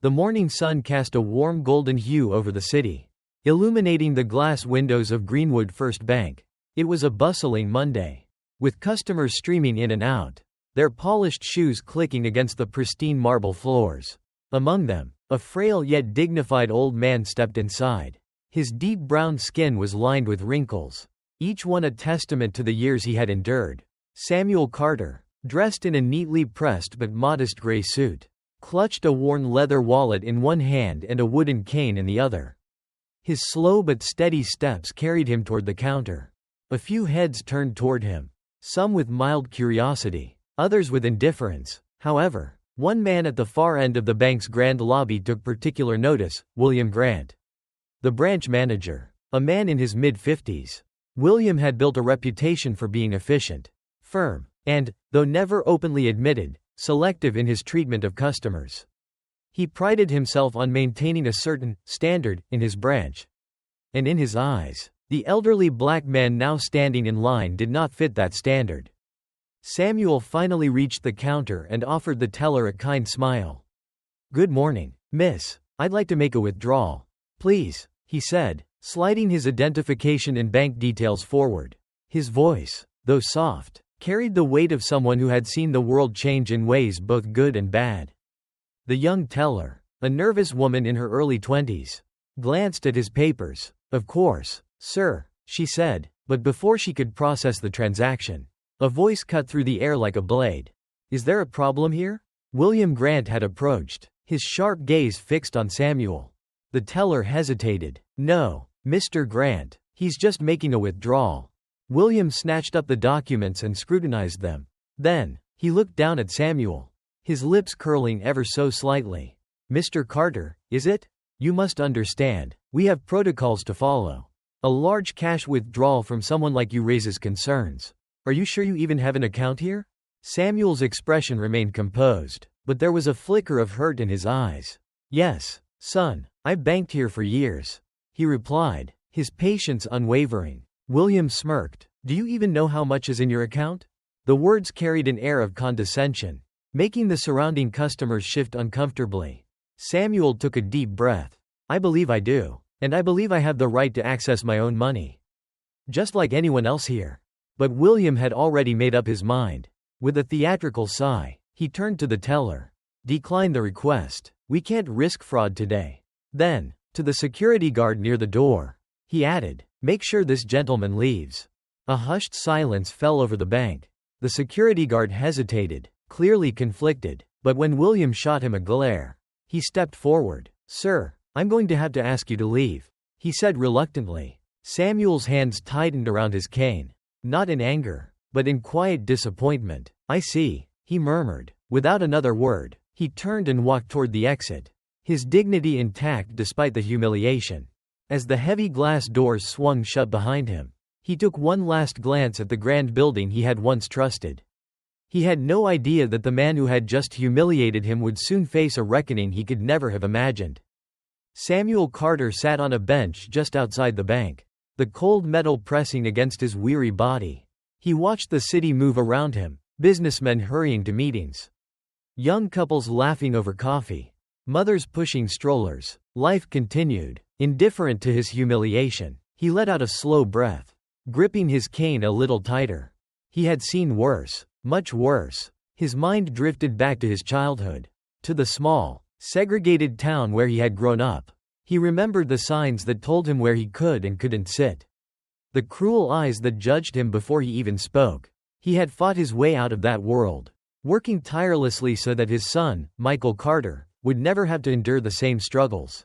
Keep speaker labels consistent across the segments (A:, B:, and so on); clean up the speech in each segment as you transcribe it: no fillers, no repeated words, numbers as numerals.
A: The morning sun cast a warm golden hue over the city, illuminating the glass windows of Greenwood First Bank. It was a bustling Monday, with customers streaming in and out, their polished shoes clicking against the pristine marble floors. Among them, a frail yet dignified old man stepped inside. His deep brown skin was lined with wrinkles, each one a testament to the years he had endured. Samuel Carter, dressed in a neatly pressed but modest gray suit, clutched a worn leather wallet in one hand and a wooden cane in the other. His slow but steady steps carried him toward the counter. A few heads turned toward him, some with mild curiosity, others with indifference. However, one man at the far end of the bank's grand lobby took particular notice: William Grant, the branch manager, a man in his mid-50s. William had built a reputation for being efficient, firm, and, though never openly admitted, selective in his treatment of customers. He prided himself on maintaining a certain standard in his branch. And in his eyes, the elderly black man now standing in line did not fit that standard. Samuel finally reached the counter and offered the teller a kind smile. "Good morning, miss. I'd like to make a withdrawal, please," he said, sliding his identification and bank details forward. His voice, though soft, carried the weight of someone who had seen the world change in ways both good and bad. The young teller, a nervous woman in her early 20s, glanced at his papers. "Of course, sir," she said, but before she could process the transaction, a voice cut through the air like a blade. "Is there a problem here?" William Grant had approached, his sharp gaze fixed on Samuel. The teller hesitated. "No, Mr. Grant, he's just making a withdrawal." William snatched up the documents and scrutinized them. Then, he looked down at Samuel, his lips curling ever so slightly. "Mr. Carter, is it? You must understand, we have protocols to follow. A large cash withdrawal from someone like you raises concerns. Are you sure you even have an account here?" Samuel's expression remained composed, but there was a flicker of hurt in his eyes. "Yes, son, I've banked here for years," he replied, his patience unwavering. William smirked. "Do you even know how much is in your account?" The words carried an air of condescension, making the surrounding customers shift uncomfortably. Samuel took a deep breath. "I believe I do, and I believe I have the right to access my own money, just like anyone else here." But William had already made up his mind. With a theatrical sigh, he turned to the teller. "Decline the request. We can't risk fraud today." Then, to the security guard near the door, he added, "Make sure this gentleman leaves." A hushed silence fell over the bank. The security guard hesitated, clearly conflicted, but when William shot him a glare, he stepped forward. "Sir, I'm going to have to ask you to leave," he said reluctantly. Samuel's hands tightened around his cane. Not in anger, but in quiet disappointment. "I see," he murmured. Without another word, he turned and walked toward the exit, his dignity intact despite the humiliation. As the heavy glass doors swung shut behind him, he took one last glance at the grand building he had once trusted. He had no idea that the man who had just humiliated him would soon face a reckoning he could never have imagined. Samuel Carter sat on a bench just outside the bank, the cold metal pressing against his weary body. He watched the city move around him, businessmen hurrying to meetings, young couples laughing over coffee, mothers pushing strollers. Life continued. Indifferent to his humiliation, he let out a slow breath, gripping his cane a little tighter. He had seen worse, much worse. His mind drifted back to his childhood, to the small, segregated town where he had grown up. He remembered the signs that told him where he could and couldn't sit, the cruel eyes that judged him before he even spoke. He had fought his way out of that world, working tirelessly so that his son, Michael Carter, would never have to endure the same struggles.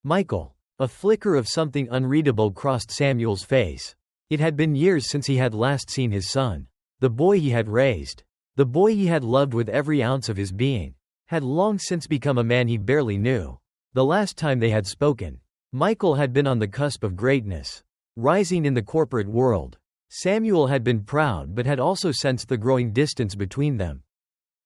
A: Michael. A flicker of something unreadable crossed Samuel's face. It had been years since he had last seen his son. The boy he had raised, the boy he had loved with every ounce of his being, had long since become a man he barely knew. The last time they had spoken, Michael had been on the cusp of greatness, rising in the corporate world. Samuel had been proud but had also sensed the growing distance between them.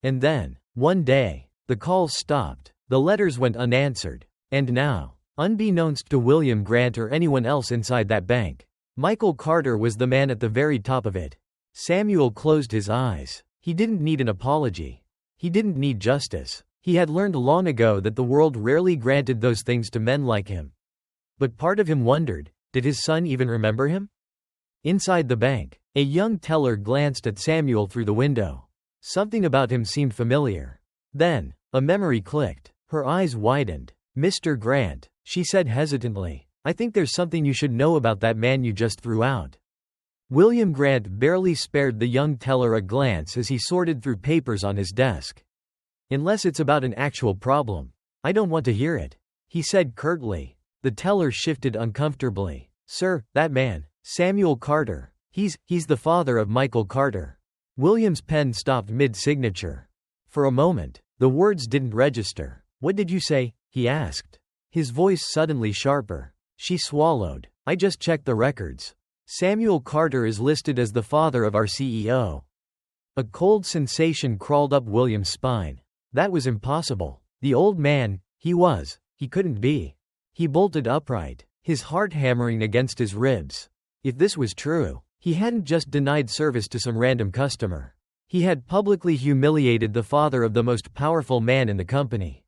A: And then, one day, the calls stopped, the letters went unanswered, and now, unbeknownst to William Grant or anyone else inside that bank, Michael Carter was the man at the very top of it. Samuel closed his eyes. He didn't need an apology. He didn't need justice. He had learned long ago that the world rarely granted those things to men like him. But part of him wondered, did his son even remember him? Inside the bank, a young teller glanced at Samuel through the window. Something about him seemed familiar. Then, a memory clicked. Her eyes widened. "Mr. Grant," she said hesitantly, "I think there's something you should know about that man you just threw out." William Grant barely spared the young teller a glance as he sorted through papers on his desk. "Unless it's about an actual problem, I don't want to hear it," he said curtly. The teller shifted uncomfortably. "Sir, that man, Samuel Carter, he's the father of Michael Carter." William's pen stopped mid-signature. For a moment, the words didn't register. "What did you say?" he asked. His voice suddenly sharper. She swallowed. "I just checked the records. Samuel Carter is listed as the father of our CEO." A cold sensation crawled up William's spine. That was impossible. The old man, he couldn't be. He bolted upright, his heart hammering against his ribs. If this was true, he hadn't just denied service to some random customer. He had publicly humiliated the father of the most powerful man in the company.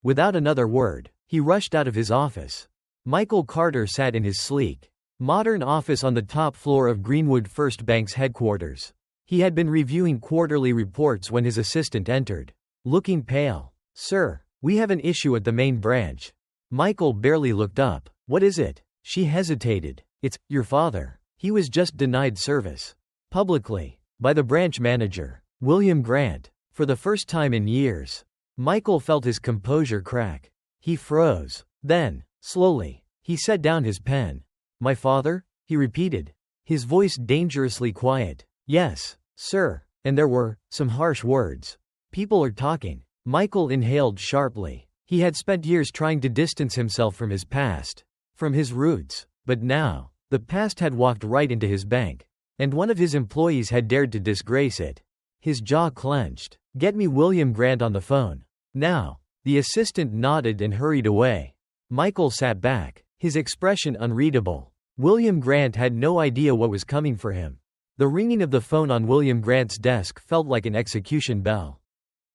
A: Without another word, he rushed out of his office. Michael Carter sat in his sleek, modern office on the top floor of Greenwood First Bank's headquarters. He had been reviewing quarterly reports when his assistant entered, looking pale. "Sir, we have an issue at the main branch." Michael barely looked up. "What is it?" She hesitated. "It's your father. He was just denied service. Publicly. By the branch manager, William Grant. For the first time in years." Michael felt his composure crack. He froze. Then, slowly, he set down his pen. "My father?" he repeated, his voice dangerously quiet. "Yes, sir." And there were some harsh words. "People are talking." Michael inhaled sharply. He had spent years trying to distance himself from his past, from his roots. But now, the past had walked right into his bank. And one of his employees had dared to disgrace it. His jaw clenched. "Get me William Grant on the phone. Now." The assistant nodded and hurried away. Michael sat back, his expression unreadable. William Grant had no idea what was coming for him. The ringing of the phone on William Grant's desk felt like an execution bell.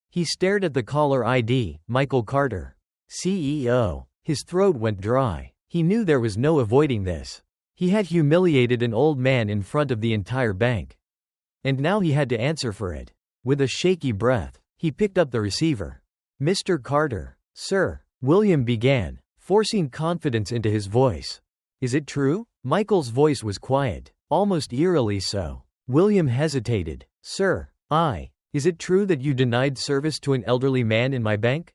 A: He stared at the caller ID, Michael Carter, CEO. His throat went dry. He knew there was no avoiding this. He had humiliated an old man in front of the entire bank. And now he had to answer for it. With a shaky breath, he picked up the receiver. "Mr. Carter." "Sir," William began, forcing confidence into his voice. "Is it true?" Michael's voice was quiet, almost eerily so. William hesitated. "Sir, is it true that you denied service to an elderly man in my bank?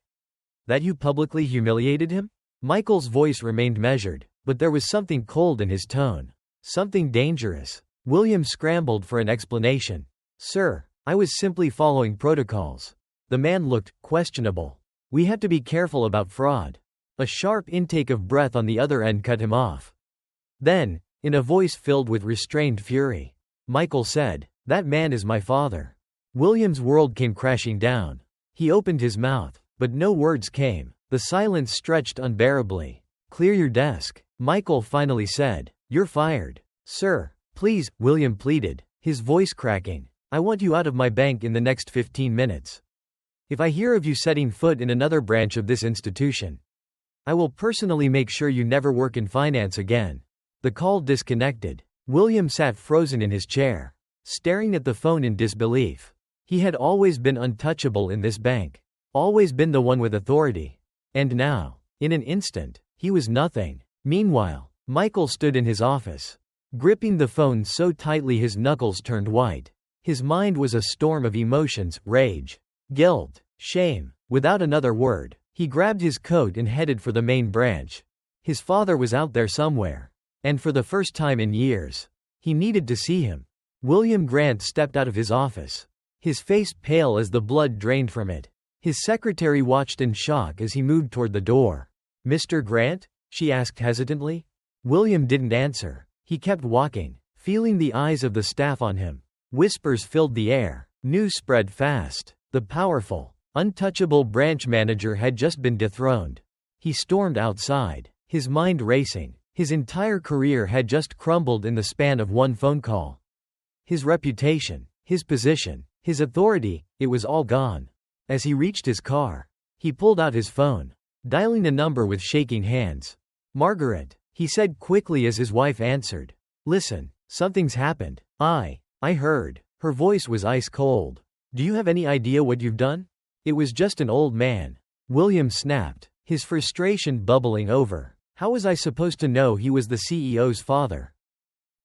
A: That you publicly humiliated him?" Michael's voice remained measured, but there was something cold in his tone. Something dangerous. William scrambled for an explanation. "Sir, I was simply following protocols." The man looked questionable. "We have to be careful about fraud." A sharp intake of breath on the other end cut him off. Then, in a voice filled with restrained fury, Michael said, "That man is my father." William's world came crashing down. He opened his mouth, but no words came. The silence stretched unbearably. "Clear your desk," Michael finally said. "You're fired." "Sir, please," William pleaded, his voice cracking. "I want you out of my bank in the next 15 minutes. If I hear of you setting foot in another branch of this institution, I will personally make sure you never work in finance again." The call disconnected. William sat frozen in his chair, staring at the phone in disbelief. He had always been untouchable in this bank, always been the one with authority. And now, in an instant, he was nothing. Meanwhile, Michael stood in his office, gripping the phone so tightly his knuckles turned white. His mind was a storm of emotions, rage, guilt, shame. Without another word, he grabbed his coat and headed for the main branch. His father was out there somewhere. And for the first time in years, he needed to see him. William Grant stepped out of his office, his face pale as the blood drained from it. His secretary watched in shock as he moved toward the door. "Mr. Grant?" she asked hesitantly. William didn't answer. He kept walking, feeling the eyes of the staff on him. Whispers filled the air. News spread fast. The powerful, untouchable branch manager had just been dethroned. He stormed outside, his mind racing. His entire career had just crumbled in the span of one phone call. His reputation, his position, his authority, it was all gone. As he reached his car, he pulled out his phone, dialing a number with shaking hands. "Margaret," he said quickly as his wife answered. "Listen, something's happened." I heard." Her voice was ice cold. "Do you have any idea what you've done?" "It was just an old man," William snapped, his frustration bubbling over. "How was I supposed to know he was the CEO's father?"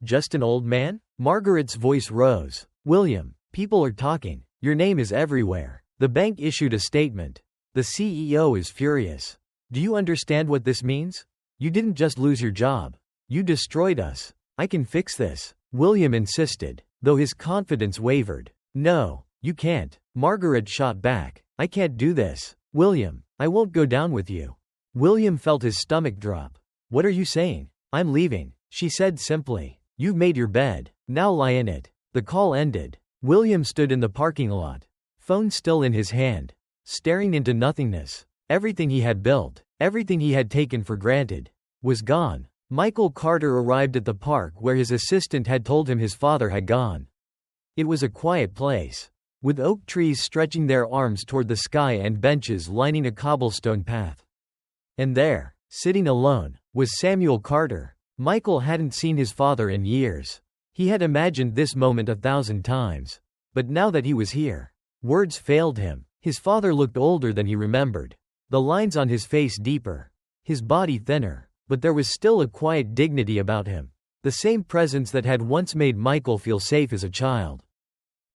A: "Just an old man?" Margaret's voice rose. "William, people are talking. Your name is everywhere." The bank issued a statement. "The CEO is furious. Do you understand what this means? You didn't just lose your job. You destroyed us." "I can fix this," William insisted, though his confidence wavered. "No, you can't," Margaret shot back. "I can't do this. William, I won't go down with you." William felt his stomach drop. "What are you saying?" "I'm leaving," she said simply. "You've made your bed. Now lie in it." The call ended. William stood in the parking lot, phone still in his hand, staring into nothingness. Everything he had built, everything he had taken for granted, was gone. Michael Carter arrived at the park where his assistant had told him his father had gone. It was a quiet place, with oak trees stretching their arms toward the sky and benches lining a cobblestone path. And there, sitting alone, was Samuel Carter. Michael hadn't seen his father in years. He had imagined this moment 1,000 times. But now that he was here, words failed him. His father looked older than he remembered, the lines on his face deeper, his body thinner, but there was still a quiet dignity about him, the same presence that had once made Michael feel safe as a child.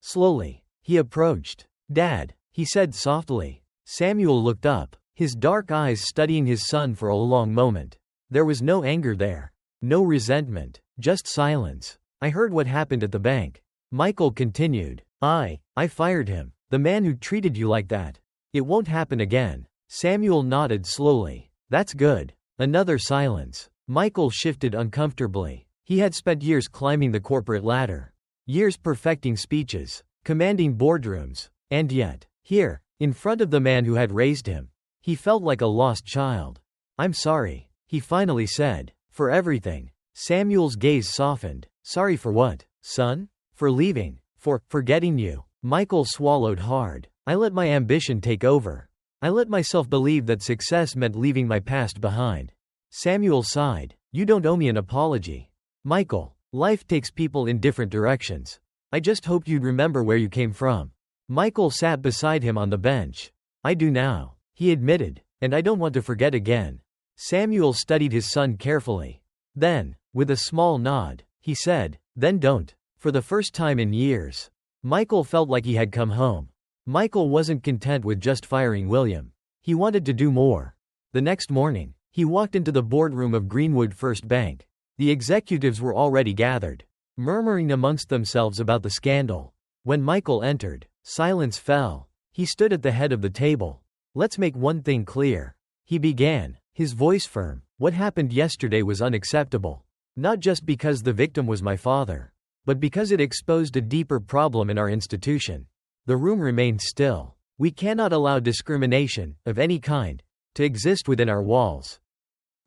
A: Slowly, he approached. "Dad," he said softly. Samuel looked up, his dark eyes studying his son for a long moment. There was no anger there, no resentment, just silence. "I heard what happened at the bank," Michael continued. I fired him. The man who treated you like that. It won't happen again." Samuel nodded slowly. "That's good." Another silence. Michael shifted uncomfortably. He had spent years climbing the corporate ladder, years perfecting speeches, commanding boardrooms, and yet, here, in front of the man who had raised him, he felt like a lost child. "I'm sorry," he finally said, "for everything." Samuel's gaze softened. "Sorry for what, son?" "For leaving. For forgetting you." Michael swallowed hard. "I let my ambition take over. I let myself believe that success meant leaving my past behind." Samuel sighed. "You don't owe me an apology, Michael. Life takes people in different directions. I just hoped you'd remember where you came from." Michael sat beside him on the bench. "I do now," he admitted, "and I don't want to forget again." Samuel studied his son carefully. Then, with a small nod, he said, "Then don't." For the first time in years, Michael felt like he had come home. Michael wasn't content with just firing William. He wanted to do more. The next morning, he walked into the boardroom of Greenwood First Bank. The executives were already gathered, murmuring amongst themselves about the scandal. When Michael entered, silence fell. He stood at the head of the table. "Let's make one thing clear," he began, his voice firm. "What happened yesterday was unacceptable. Not just because the victim was my father, but because it exposed a deeper problem in our institution." The room remained still. "We cannot allow discrimination, of any kind, to exist within our walls.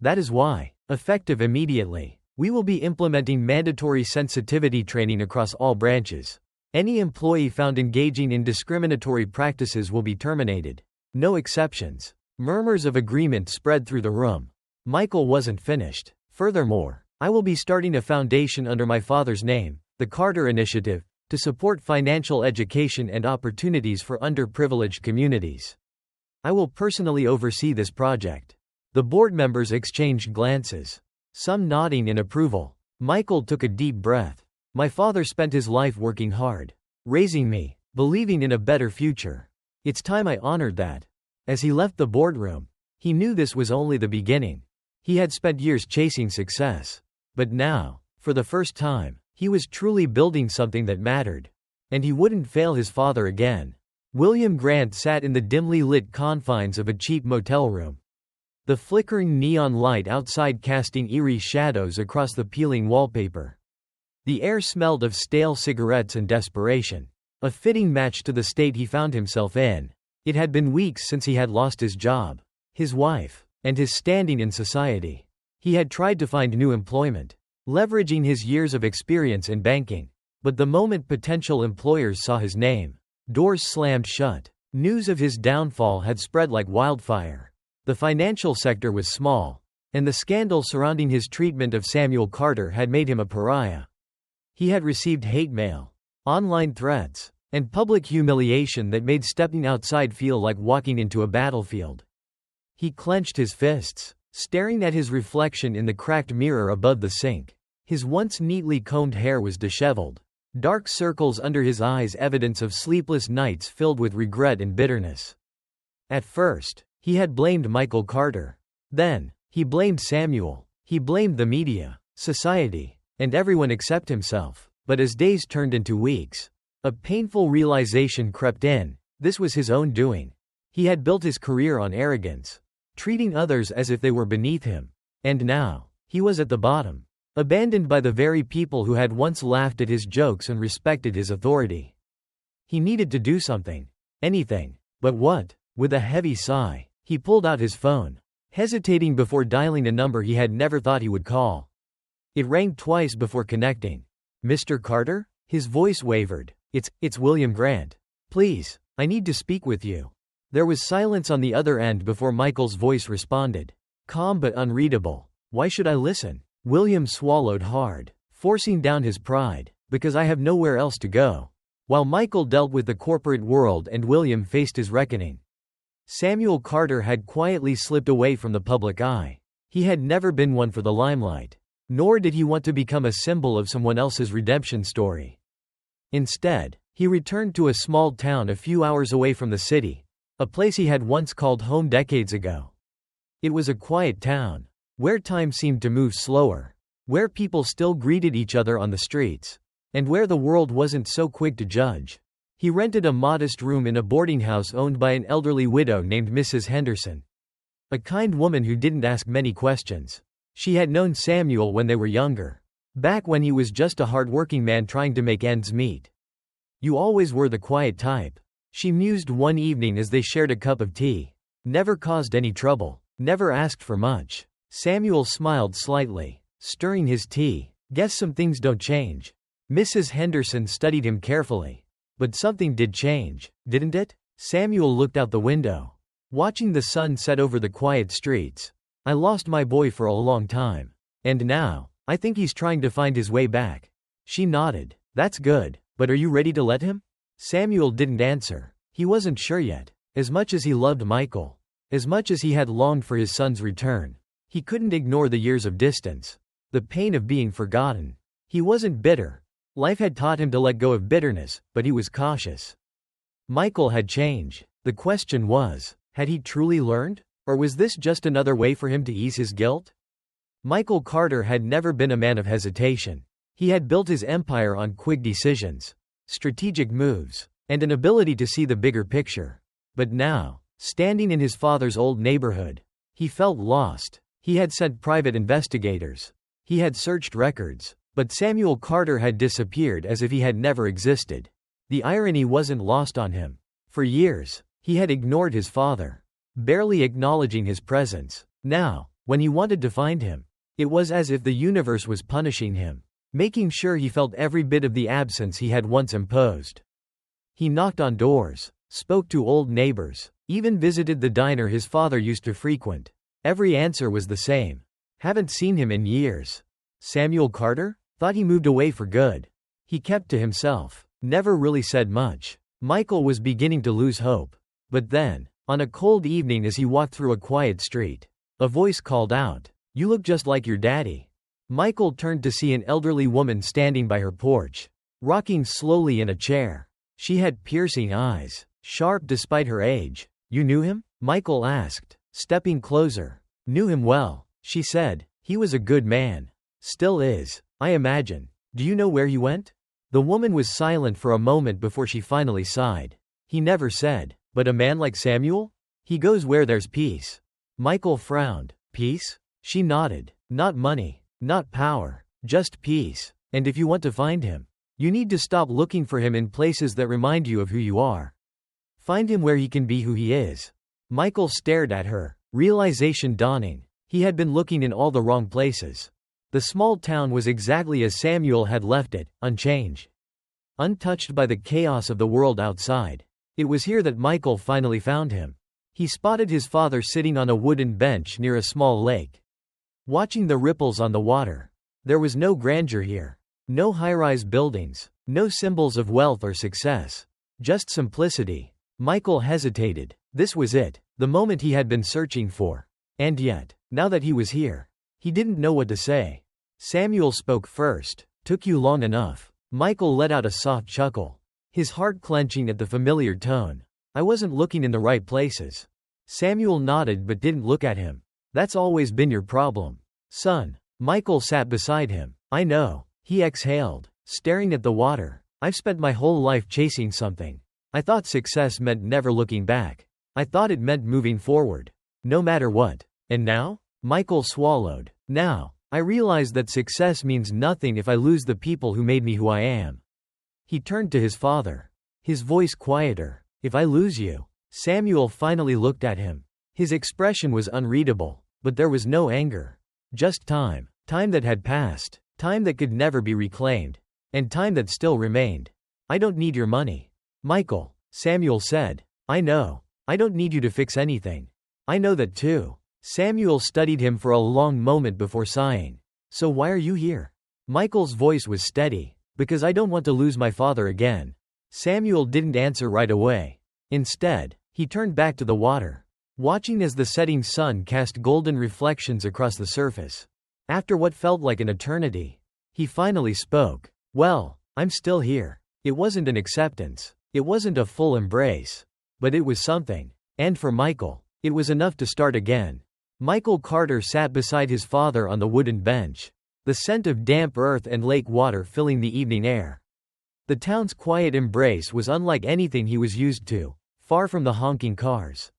A: That is why, effective immediately, we will be implementing mandatory sensitivity training across all branches. Any employee found engaging in discriminatory practices will be terminated. No exceptions." Murmurs of agreement spread through the room. Michael wasn't finished. "Furthermore, I will be starting a foundation under my father's name, the Carter Initiative, to support financial education and opportunities for underprivileged communities. I will personally oversee this project." The board members exchanged glances, some nodding in approval. Michael took a deep breath. "My father spent his life working hard, raising me, believing in a better future. It's time I honored that." As he left the boardroom, he knew this was only the beginning. He had spent years chasing success. But now, for the first time, he was truly building something that mattered. And he wouldn't fail his father again. William Grant sat in the dimly lit confines of a cheap motel room, the flickering neon light outside casting eerie shadows across the peeling wallpaper. The air smelled of stale cigarettes and desperation, a fitting match to the state he found himself in. It had been weeks since he had lost his job, his wife, and his standing in society. He had tried to find new employment, leveraging his years of experience in banking. But the moment potential employers saw his name, doors slammed shut. News of his downfall had spread like wildfire. The financial sector was small, and the scandal surrounding his treatment of Samuel Carter had made him a pariah. He had received hate mail, online threats, and public humiliation that made stepping outside feel like walking into a battlefield. He clenched his fists, staring at his reflection in the cracked mirror above the sink. His once neatly combed hair was disheveled. Dark circles under his eyes, evidence of sleepless nights filled with regret and bitterness. At first, he had blamed Michael Carter. Then, he blamed Samuel. He blamed the media, society, and everyone except himself. But as days turned into weeks, a painful realization crept in. This was his own doing. He had built his career on arrogance, treating others as if they were beneath him. And now, he was at the bottom, abandoned by the very people who had once laughed at his jokes and respected his authority. He needed to do something. Anything. But what? With a heavy sigh, he pulled out his phone, hesitating before dialing a number he had never thought he would call. It rang twice before connecting. "Mr. Carter?" His voice wavered. It's William Grant. "Please, I need to speak with you." There was silence on the other end before Michael's voice responded. Calm but unreadable. "Why should I listen?" William swallowed hard, forcing down his pride. "Because I have nowhere else to go." While Michael dealt with the corporate world and William faced his reckoning, Samuel Carter had quietly slipped away from the public eye. He had never been one for the limelight, nor did he want to become a symbol of someone else's redemption story. Instead, he returned to a small town a few hours away from the city, a place he had once called home decades ago. It was a quiet town, where time seemed to move slower, where people still greeted each other on the streets, and where the world wasn't so quick to judge. He rented a modest room in a boarding house owned by an elderly widow named Mrs. Henderson, a kind woman who didn't ask many questions. She had known Samuel when they were younger, back when he was just a hard-working man trying to make ends meet. "You always were the quiet type," she mused one evening as they shared a cup of tea. "Never caused any trouble, never asked for much." Samuel smiled slightly, stirring his tea. "Guess some things don't change." Mrs. Henderson studied him carefully. "But something did change, didn't it?" Samuel looked out the window, watching the sun set over the quiet streets. "I lost my boy for a long time. And now, I think he's trying to find his way back." She nodded. "That's good, but are you ready to let him?" Samuel didn't answer. He wasn't sure yet. As much as he loved Michael, as much as he had longed for his son's return, he couldn't ignore the years of distance, the pain of being forgotten. He wasn't bitter. Life had taught him to let go of bitterness, but he was cautious. Michael had changed. The question was, had he truly learned? Or was this just another way for him to ease his guilt? Michael Carter had never been a man of hesitation. He had built his empire on quick decisions, strategic moves, and an ability to see the bigger picture. But now, standing in his father's old neighborhood, he felt lost. He had sent private investigators. He had searched records. But Samuel Carter had disappeared as if he had never existed. The irony wasn't lost on him. For years, he had ignored his father, barely acknowledging his presence. Now, when he wanted to find him, it was as if the universe was punishing him, making sure he felt every bit of the absence he had once imposed. He knocked on doors, spoke to old neighbors, even visited the diner his father used to frequent. Every answer was the same. "Haven't seen him in years." Samuel Carter? Thought he moved away for good. He kept to himself, never really said much. Michael was beginning to lose hope. But then, on a cold evening as he walked through a quiet street, a voice called out, "You look just like your daddy." Michael turned to see an elderly woman standing by her porch, rocking slowly in a chair. She had piercing eyes, sharp despite her age. "You knew him?" Michael asked, stepping closer. "Knew him well," she said. "He was a good man. Still is, I imagine. Do you know where he went?" The woman was silent for a moment before she finally sighed. "He never said. But a man like Samuel? He goes where there's peace." Michael frowned. "Peace?" She nodded. "Not money, not power, just peace. And if you want to find him, you need to stop looking for him in places that remind you of who you are. Find him where he can be who he is." Michael stared at her, realization dawning. He had been looking in all the wrong places. The small town was exactly as Samuel had left it, unchanged, untouched by the chaos of the world outside. It was here that Michael finally found him. He spotted his father sitting on a wooden bench near a small lake, watching the ripples on the water. There was no grandeur here. No high-rise buildings. No symbols of wealth or success. Just simplicity. Michael hesitated. This was it. The moment he had been searching for. And yet, now that he was here, he didn't know what to say. Samuel spoke first. Took you long enough. Michael let out a soft chuckle, his heart clenching at the familiar tone. I wasn't looking in the right places. Samuel nodded but didn't look at him. That's always been your problem, son. Michael sat beside him. I know. He exhaled, staring at the water. I've spent my whole life chasing something. I thought success meant never looking back. I thought it meant moving forward, no matter what. And now? Michael swallowed. Now, I realize that success means nothing if I lose the people who made me who I am. He turned to his father, his voice quieter. If I lose you? Samuel finally looked at him. His expression was unreadable, but there was no anger. Just time. Time that had passed. Time that could never be reclaimed. And time that still remained. I don't need your money, Michael, Samuel said. I know. I don't need you to fix anything. I know that too. Samuel studied him for a long moment before sighing. So why are you here? Michael's voice was steady. Because I don't want to lose my father again. Samuel didn't answer right away. Instead, he turned back to the water, watching as the setting sun cast golden reflections across the surface. After what felt like an eternity, he finally spoke. Well, I'm still here. It wasn't an acceptance. It wasn't a full embrace. But it was something. And for Michael, it was enough to start again. Michael Carter sat beside his father on the wooden bench, the scent of damp earth and lake water filling the evening air. The town's quiet embrace was unlike anything he was used to, far from the honking cars,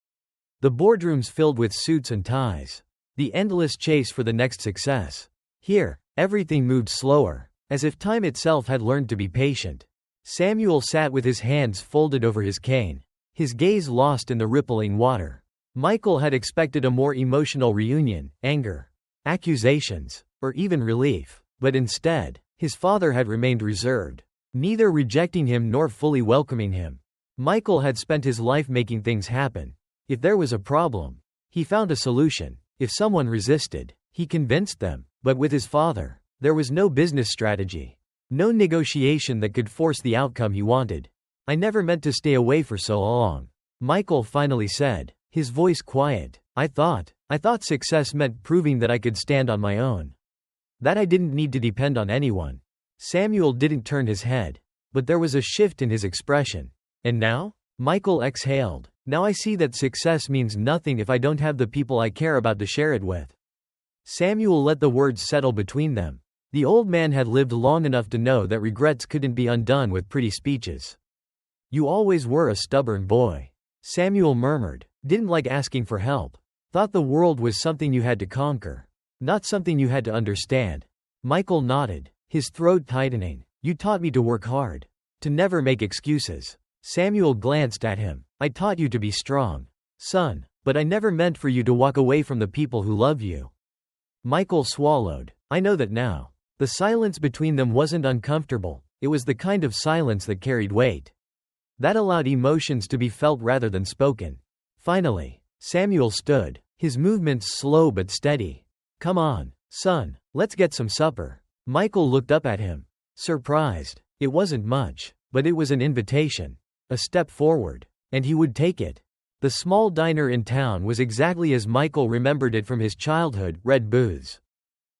A: the boardrooms filled with suits and ties, the endless chase for the next success. Here, everything moved slower, as if time itself had learned to be patient. Samuel sat with his hands folded over his cane, his gaze lost in the rippling water. Michael had expected a more emotional reunion, anger, accusations, or even relief. But instead, his father had remained reserved, neither rejecting him nor fully welcoming him. Michael had spent his life making things happen. If there was a problem, he found a solution. If someone resisted, he convinced them. But with his father, there was no business strategy, no negotiation that could force the outcome he wanted. I never meant to stay away for so long, Michael finally said, his voice quiet. I thought success meant proving that I could stand on my own. That I didn't need to depend on anyone. Samuel didn't turn his head, but there was a shift in his expression. And now? Michael exhaled. Now I see that success means nothing if I don't have the people I care about to share it with. Samuel let the words settle between them. The old man had lived long enough to know that regrets couldn't be undone with pretty speeches. You always were a stubborn boy, Samuel murmured. Didn't like asking for help. Thought the world was something you had to conquer, not something you had to understand. Michael nodded, his throat tightening. You taught me to work hard, to never make excuses. Samuel glanced at him. I taught you to be strong, son, but I never meant for you to walk away from the people who love you. Michael swallowed. I know that now. The silence between them wasn't uncomfortable. It was the kind of silence that carried weight, that allowed emotions to be felt rather than spoken. Finally, Samuel stood, his movements slow but steady. Come on, son, let's get some supper. Michael looked up at him, surprised. It wasn't much, but it was an invitation, a step forward, and he would take it. The small diner in town was exactly as Michael remembered it from his childhood, red booths.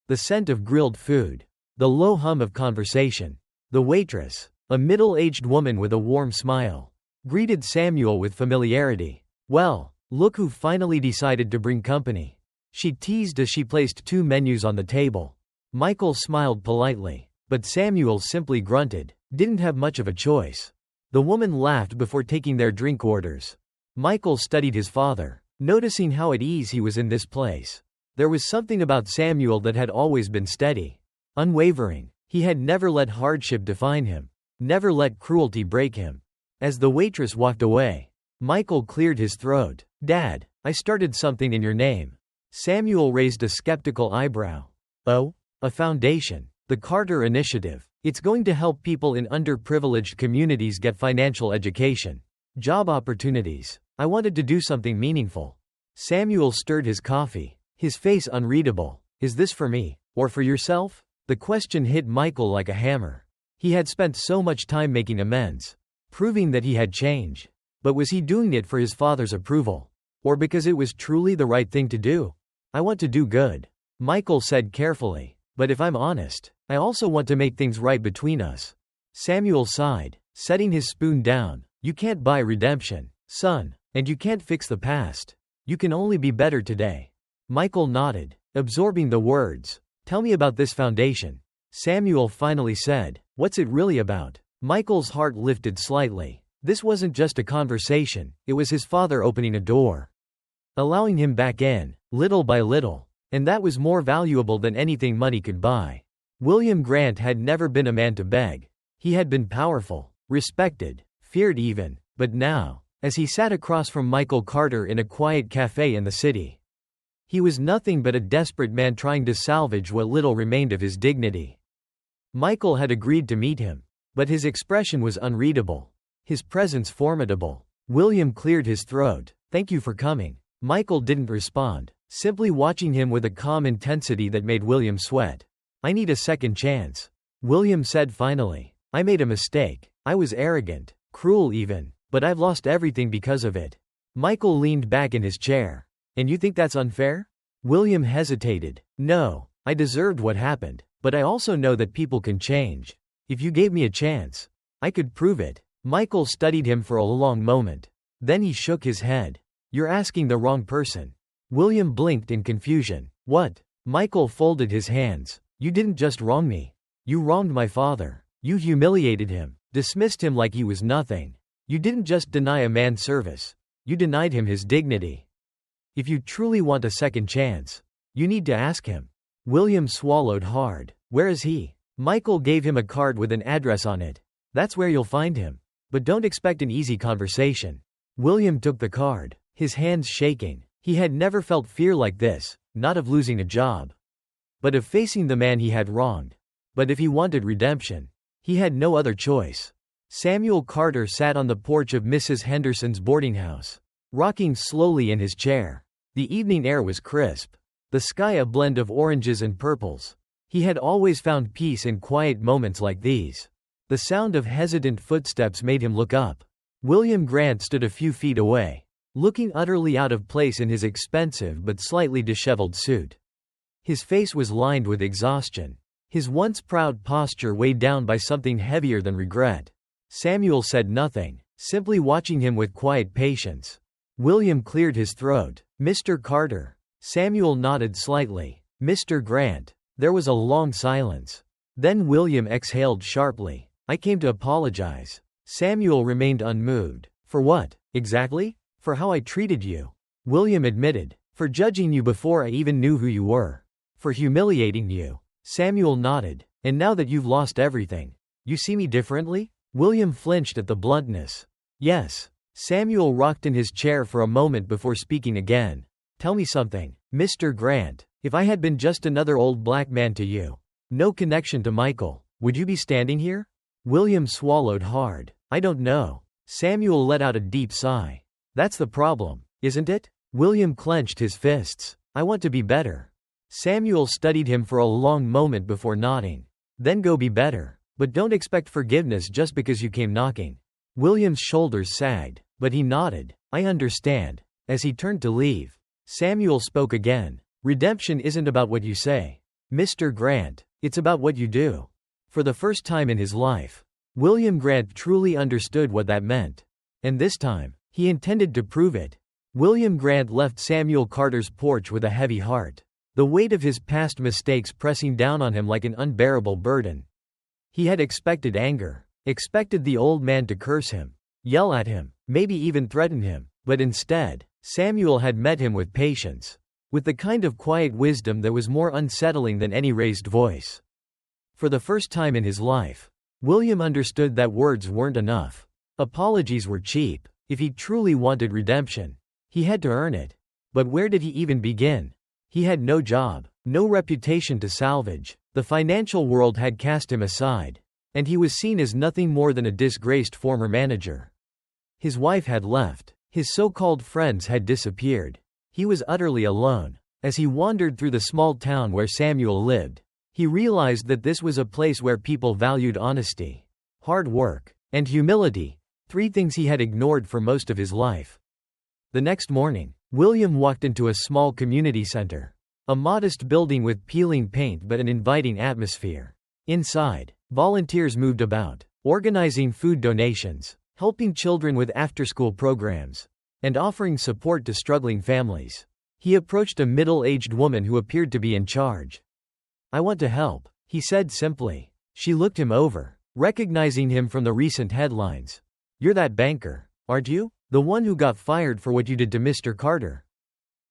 A: The scent of grilled food, the low hum of conversation. The waitress, a middle-aged woman with a warm smile, greeted Samuel with familiarity. Well, look who finally decided to bring company, she teased as she placed 2 menus on the table. Michael smiled politely, but Samuel simply grunted. Didn't have much of a choice. The woman laughed before taking their drink orders. Michael studied his father, noticing how at ease he was in this place. There was something about Samuel that had always been steady, unwavering. He had never let hardship define him, never let cruelty break him. As the waitress walked away, Michael cleared his throat. Dad, I started something in your name. Samuel raised a skeptical eyebrow. Oh? A foundation. The Carter Initiative. It's going to help people in underprivileged communities get financial education, Job opportunities. I wanted to do something meaningful. Samuel stirred his coffee, his face unreadable. Is this for me? Or for yourself? The question hit Michael like a hammer. He had spent so much time making amends, proving that he had changed. But was he doing it for his father's approval? Or because it was truly the right thing to do? I want to do good, Michael said carefully. But if I'm honest, I also want to make things right between us. Samuel sighed, setting his spoon down. You can't buy redemption, son. And you can't fix the past. You can only be better today. Michael nodded, absorbing the words. Tell me about this foundation. Samuel finally said. What's it really about? Michael's heart lifted slightly. This wasn't just a conversation, it was his father opening a door, allowing him back in, little by little. And that was more valuable than anything money could buy. William Grant had never been a man to beg. He had been powerful, respected, feared even. But now, as he sat across from Michael Carter in a quiet cafe in the city, he was nothing but a desperate man trying to salvage what little remained of his dignity. Michael had agreed to meet him, but his expression was unreadable, his presence formidable. William cleared his throat. Thank you for coming. Michael didn't respond, simply watching him with a calm intensity that made William sweat. I need a second chance, William said finally. I made a mistake. I was arrogant, cruel even, but I've lost everything because of it. Michael leaned back in his chair. And you think that's unfair? William hesitated. No, I deserved what happened, but I also know that people can change. If you gave me a chance, I could prove it. Michael studied him for a long moment. Then he shook his head. You're asking the wrong person. William blinked in confusion. What? Michael folded his hands. You didn't just wrong me. You wronged my father. You humiliated him, dismissed him like he was nothing. You didn't just deny a man service. You denied him his dignity. If you truly want a second chance, you need to ask him. William swallowed hard. Where is he? Michael gave him a card with an address on it. That's where you'll find him. But don't expect an easy conversation. William took the card, his hands shaking. He had never felt fear like this, not of losing a job, but of facing the man he had wronged. But if he wanted redemption, he had no other choice. Samuel Carter sat on the porch of Mrs. Henderson's boarding house, rocking slowly in his chair. The evening air was crisp, the sky a blend of oranges and purples. He had always found peace in quiet moments like these. The sound of hesitant footsteps made him look up. William Grant stood a few feet away, looking utterly out of place in his expensive but slightly disheveled suit. His face was lined with exhaustion, his once proud posture weighed down by something heavier than regret. Samuel said nothing, simply watching him with quiet patience. William cleared his throat. Mr. Carter. Samuel nodded slightly. Mr. Grant. There was a long silence. Then William exhaled sharply. I came to apologize. Samuel remained unmoved. For what, exactly? For how I treated you. William admitted. For judging you before I even knew who you were. For humiliating you. Samuel nodded. And now that you've lost everything, you see me differently? William flinched at the bluntness. Yes. Samuel rocked in his chair for a moment before speaking again. Tell me something, Mr. Grant. If I had been just another old black man to you, no connection to Michael, would you be standing here? William swallowed hard. I don't know. Samuel let out a deep sigh. That's the problem, isn't it? William clenched his fists. I want to be better. Samuel studied him for a long moment before nodding. Then go be better. But don't expect forgiveness just because you came knocking. William's shoulders sagged, but he nodded. I understand. As he turned to leave, Samuel spoke again. Redemption isn't about what you say, Mr. Grant. It's about what you do. For the first time in his life, William Grant truly understood what that meant. And this time, he intended to prove it. William Grant left Samuel Carter's porch with a heavy heart, the weight of his past mistakes pressing down on him like an unbearable burden. He had expected anger, expected the old man to curse him, yell at him, maybe even threaten him, but instead, Samuel had met him with patience, with the kind of quiet wisdom that was more unsettling than any raised voice. For the first time in his life, William understood that words weren't enough. Apologies were cheap. If he truly wanted redemption, he had to earn it. But where did he even begin? He had no job, no reputation to salvage. The financial world had cast him aside, and he was seen as nothing more than a disgraced former manager. His wife had left. His so-called friends had disappeared. He was utterly alone. As he wandered through the small town where Samuel lived, he realized that this was a place where people valued honesty, hard work, and humility, three things he had ignored for most of his life. The next morning, William walked into a small community center. A modest building with peeling paint but an inviting atmosphere. Inside, volunteers moved about, organizing food donations, helping children with after-school programs, and offering support to struggling families. He approached a middle-aged woman who appeared to be in charge. "I want to help," he said simply. She looked him over, recognizing him from the recent headlines. "You're that banker, aren't you? The one who got fired for what you did to Mr. Carter?"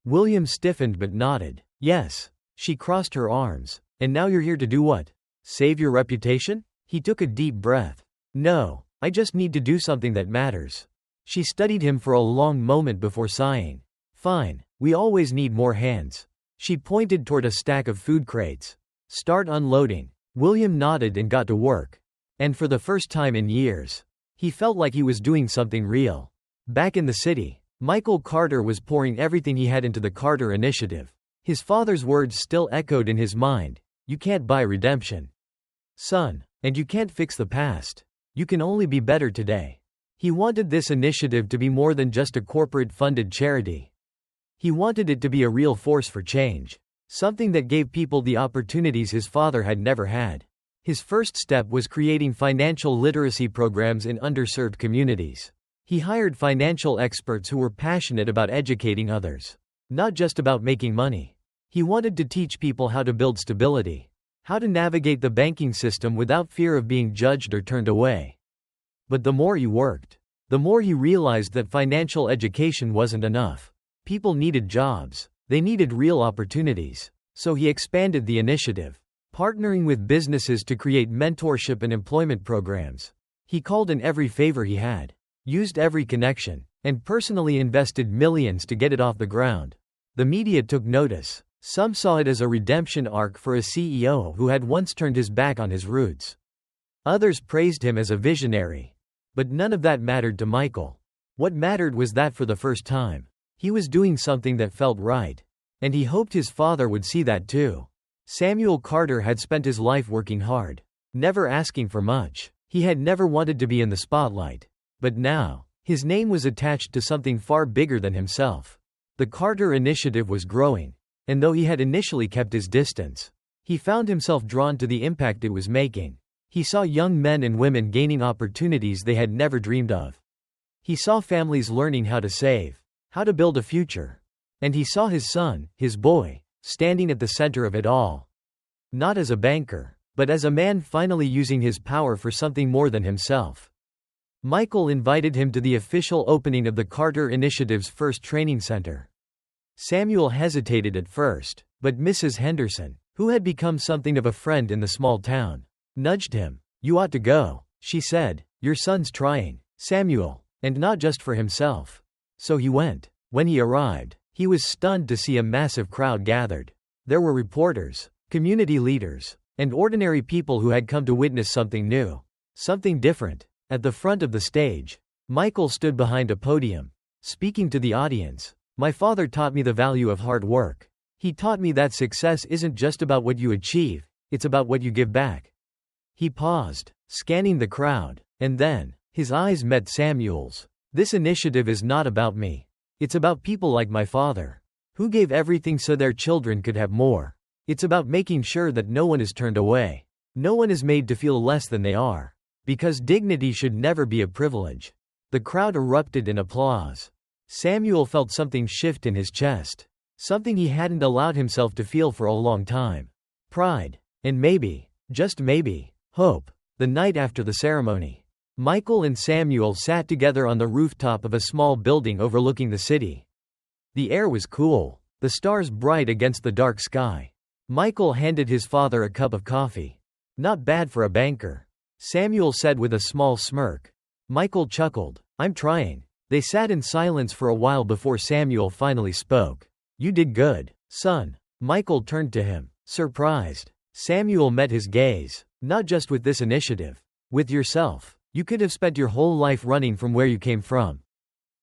A: William stiffened but nodded. "Yes." She crossed her arms. "And now you're here to do what? Save your reputation?" He took a deep breath. "No, I just need to do something that matters." She studied him for a long moment before sighing. "Fine, we always need more hands." She pointed toward a stack of food crates. "Start unloading." William nodded and got to work. And for the first time in years, he felt like he was doing something real. Back in the city, Michael Carter was pouring everything he had into the Carter Initiative. His father's words still echoed in his mind. "You can't buy redemption, son, and you can't fix the past. You can only be better today." He wanted this initiative to be more than just a corporate-funded charity. He wanted it to be a real force for change, something that gave people the opportunities his father had never had. His first step was creating financial literacy programs in underserved communities. He hired financial experts who were passionate about educating others, not just about making money. He wanted to teach people how to build stability, how to navigate the banking system without fear of being judged or turned away. But the more he worked, the more he realized that financial education wasn't enough. People needed jobs. They needed real opportunities. So he expanded the initiative, partnering with businesses to create mentorship and employment programs. He called in every favor he had, used every connection, and personally invested millions to get it off the ground. The media took notice. Some saw it as a redemption arc for a CEO who had once turned his back on his roots. Others praised him as a visionary. But none of that mattered to Michael. What mattered was that for the first time, he was doing something that felt right. And he hoped his father would see that too. Samuel Carter had spent his life working hard, never asking for much. He had never wanted to be in the spotlight. But now, his name was attached to something far bigger than himself. The Carter Initiative was growing. And though he had initially kept his distance, he found himself drawn to the impact it was making. He saw young men and women gaining opportunities they had never dreamed of. He saw families learning how to save, how to build a future. And he saw his son, his boy, standing at the center of it all. Not as a banker, but as a man finally using his power for something more than himself. Michael invited him to the official opening of the Carter Initiative's first training center. Samuel hesitated at first, but Mrs. Henderson, who had become something of a friend in the small town, nudged him. "You ought to go," she said. "Your son's trying, Samuel, and not just for himself." So he went. When he arrived, he was stunned to see a massive crowd gathered. There were reporters, community leaders, and ordinary people who had come to witness something new, something different. At the front of the stage, Michael stood behind a podium, speaking to the audience. "My father taught me the value of hard work. He taught me that success isn't just about what you achieve, it's about what you give back." He paused, scanning the crowd, and then, his eyes met Samuel's. "This initiative is not about me. It's about people like my father, who gave everything so their children could have more. It's about making sure that no one is turned away. No one is made to feel less than they are. Because dignity should never be a privilege." The crowd erupted in applause. Samuel felt something shift in his chest. Something he hadn't allowed himself to feel for a long time. Pride. And maybe, just maybe, hope. The night after the ceremony, Michael and Samuel sat together on the rooftop of a small building overlooking the city. The air was cool, the stars bright against the dark sky. Michael handed his father a cup of coffee. "Not bad for a banker," Samuel said with a small smirk. Michael chuckled. "I'm trying." They sat in silence for a while before Samuel finally spoke. "You did good, son." Michael turned to him, surprised. Samuel met his gaze. "Not just with this initiative. With yourself." You could have spent your whole life running from where you came from.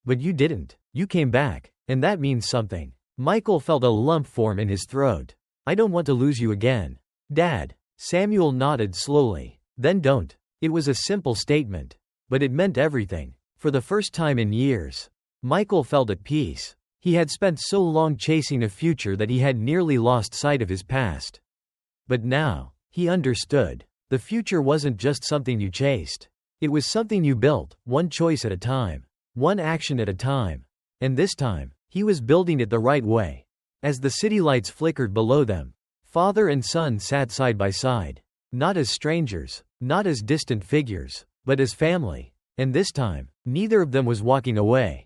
A: But you didn't. You came back. And that means something. Michael felt a lump form in his throat. I don't want to lose you again. Dad. Samuel nodded slowly. Then don't. It was a simple statement. But it meant everything. For the first time in years, Michael felt at peace. He had spent so long chasing a future that he had nearly lost sight of his past. But now, he understood. The future wasn't just something you chased. It was something you built, one choice at a time. One action at a time. And this time, he was building it the right way. As the city lights flickered below them, father and son sat side by side. Not as strangers, not as distant figures, but as family. And this time, neither of them was walking away.